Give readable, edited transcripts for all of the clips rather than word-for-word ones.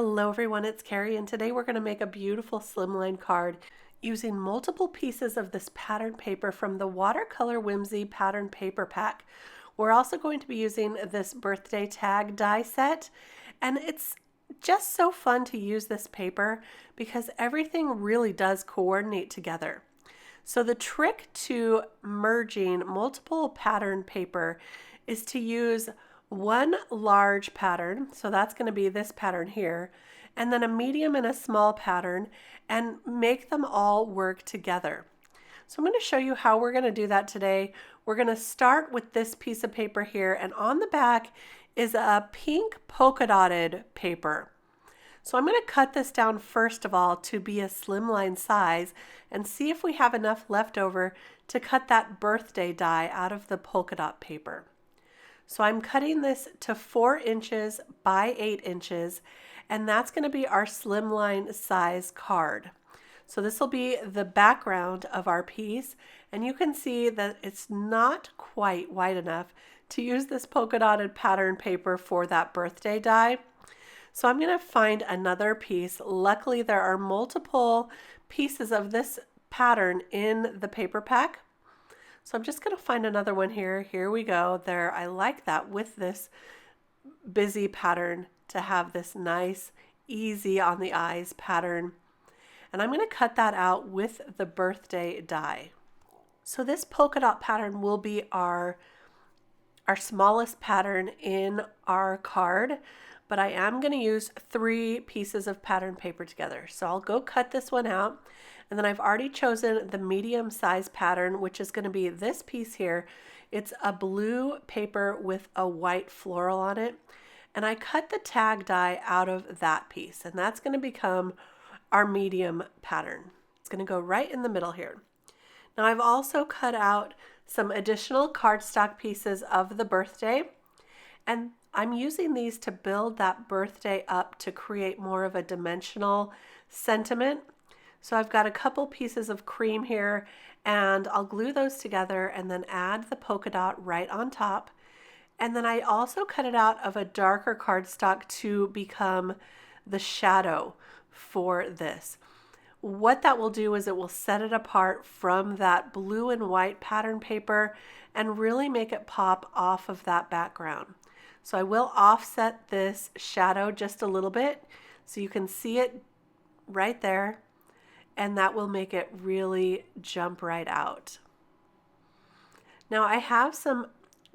Hello everyone, it's Kari, and today we're going to make a beautiful slimline card using multiple pieces of this pattern paper from the Watercolor Whimsy pattern paper pack. We're also going to be using this birthday tag die set, and it's just so fun to use this paper because everything really does coordinate together. So the trick to merging multiple pattern paper is to use one large pattern, so that's going to be this pattern here, and then a medium and a small pattern, and make them all work together. So I'm going to show you how we're going to do that today. We're going to start with this piece of paper here, and on the back is a pink polka dotted paper. So I'm going to cut this down first of all to be a slimline size and see if we have enough left over to cut that birthday die out of the polka dot paper. So I'm cutting this to 4 inches by 8 inches, and that's going to be our slimline size card. So this will be the background of our piece, and you can see that it's not quite wide enough to use this polka dotted pattern paper for that birthday die. So I'm going to find another piece. Luckily, there are multiple pieces of this pattern in the paper pack. So I'm just going to find another one here. Here we go. There, I like that with this busy pattern to have this nice, easy on the eyes pattern. And I'm going to cut that out with the birthday die. So this polka dot pattern will be our smallest pattern in our card, but I am going to use 3 pieces of pattern paper together. So I'll go cut this one out. And then I've already chosen the medium size pattern, which is going to be this piece here. It's a blue paper with a white floral on it. And I cut the tag die out of that piece, and that's going to become our medium pattern. It's going to go right in the middle here. Now I've also cut out some additional cardstock pieces of the birthday, and I'm using these to build that birthday up to create more of a dimensional sentiment. So I've got a couple pieces of cream here, and I'll glue those together and then add the polka dot right on top. And then I also cut it out of a darker cardstock to become the shadow for this. What that will do is it will set it apart from that blue and white pattern paper and really make it pop off of that background. So I will offset this shadow just a little bit so you can see it right there, and that will make it really jump right out. Now I have some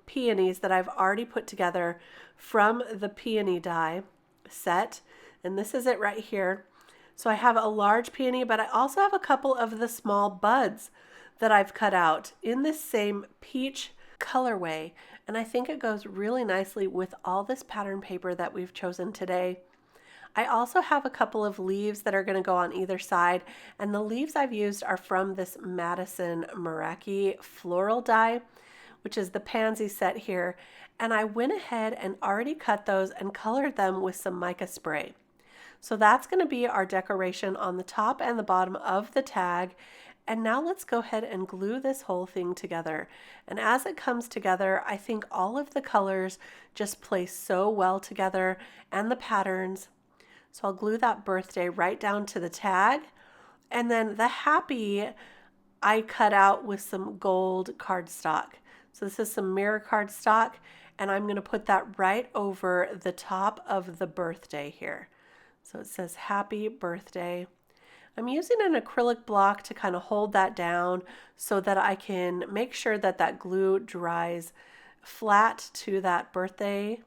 peonies that I've already put together from the peony die set, and this is it right here. So I have a large peony, but I also have a couple of the small buds that I've cut out in this same peach colorway, and I think it goes really nicely with all this pattern paper that we've chosen today. I also have a couple of leaves that are going to go on either side, and the leaves I've used are from this Madison Meraki floral die, which is the pansy set here, and I went ahead and already cut those and colored them with some mica spray. So that's going to be our decoration on the top and the bottom of the tag. And now let's go ahead and glue this whole thing together. And as it comes together, I think all of the colors just play so well together, and the patterns. So I'll glue that birthday right down to the tag. And then the happy I cut out with some gold cardstock. So this is some mirror cardstock, and I'm going to put that right over the top of the birthday here. So it says happy birthday. I'm using an acrylic block to kind of hold that down so that I can make sure that that glue dries flat to that birthday.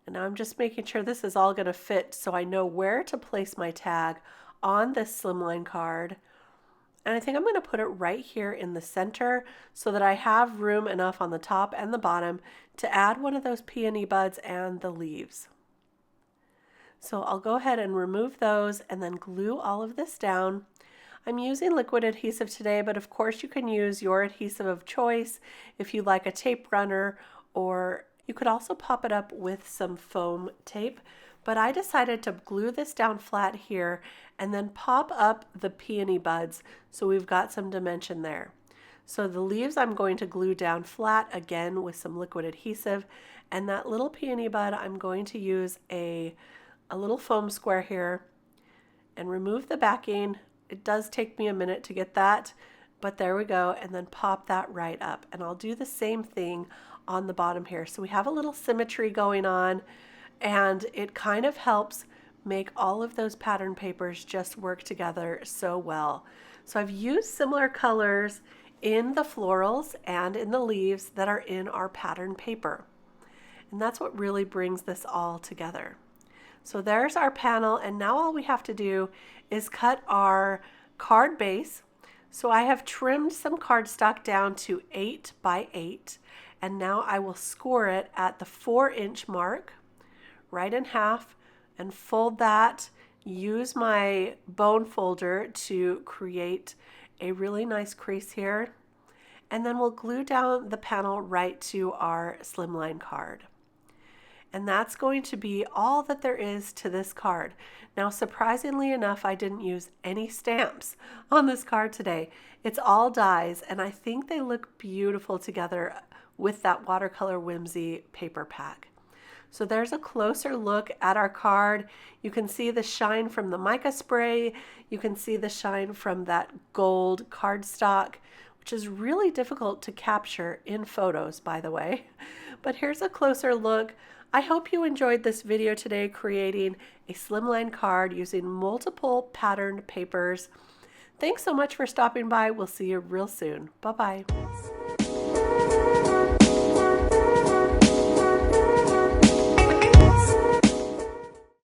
And now I'm just making sure this is all going to fit so I know where to place my tag on this slimline card. And I think I'm going to put it right here in the center so that I have room enough on the top and the bottom to add one of those peony buds and the leaves. So I'll go ahead and remove those and then glue all of this down. I'm using liquid adhesive today, but of course you can use your adhesive of choice if you like a tape runner, or you could also pop it up with some foam tape. But I decided to glue this down flat here and then pop up the peony buds so we've got some dimension there. So the leaves I'm going to glue down flat again with some liquid adhesive, and that little peony bud I'm going to use a a little foam square here and remove the backing. It does take me a minute to get that, but there we go, and then pop that right up. And I'll do the same thing on the bottom here. So we have a little symmetry going on, and it kind of helps make all of those pattern papers just work together so well. So I've used similar colors in the florals and in the leaves that are in our pattern paper. And that's what really brings this all together. So there's our panel, and now all we have to do is cut our card base. So I have trimmed some cardstock down to 8 by 8, and now I will score it at the 4-inch mark, right in half, and fold that. Use my bone folder to create a really nice crease here, and then we'll glue down the panel right to our Slimline card. And that's going to be all that there is to this card. Now, surprisingly enough, I didn't use any stamps on this card today. It's all dies, and I think they look beautiful together with that Watercolor Whimsy paper pack. So there's a closer look at our card. You can see the shine from the mica spray. You can see the shine from that gold cardstock, which is really difficult to capture in photos, by the way. But here's a closer look. I hope you enjoyed this video today creating a Slimline card using multiple patterned papers. Thanks so much for stopping by. We'll see you real soon. Bye-bye.